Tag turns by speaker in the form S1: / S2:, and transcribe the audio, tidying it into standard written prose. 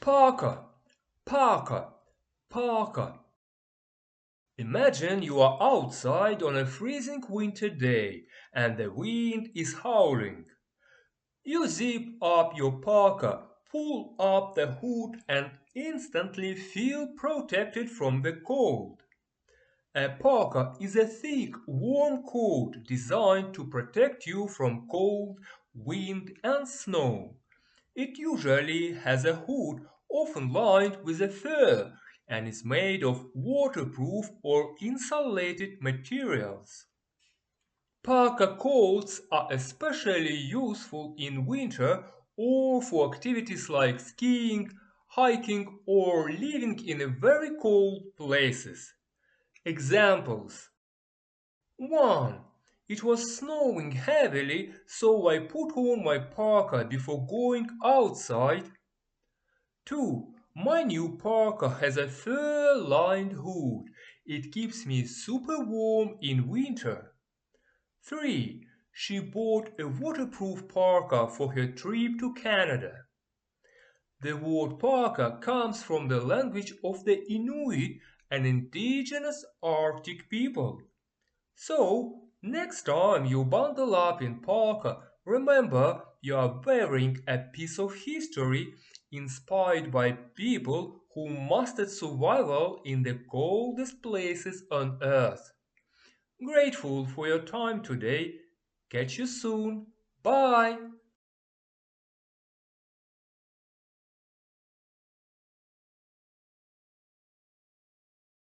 S1: Parka, Parka, Parka. Imagine you are outside on a freezing winter day and the wind is howling. You zip up your parka, pull up the hood, and instantly feel protected from the cold. A parka is a thick, warm coat designed to protect you from cold, wind, and snow. It usually has a hood, often lined with a fur, and is made of waterproof or insulated materials. Parka coats are especially useful in winter or for activities like skiing, hiking, or living in very cold places. Examples: 1. It was snowing heavily, so I put on my parka before going outside. 2. My new parka has a fur-lined hood. It keeps me super warm in winter. 3. She bought a waterproof parka for her trip to Canada. The word parka comes from the language of the Inuit, an indigenous Arctic people. So, next time you bundle up in parka, remember you are wearing a piece of history inspired by people who mastered survival in the coldest places on Earth. Grateful for your time today. Catch you soon. Bye.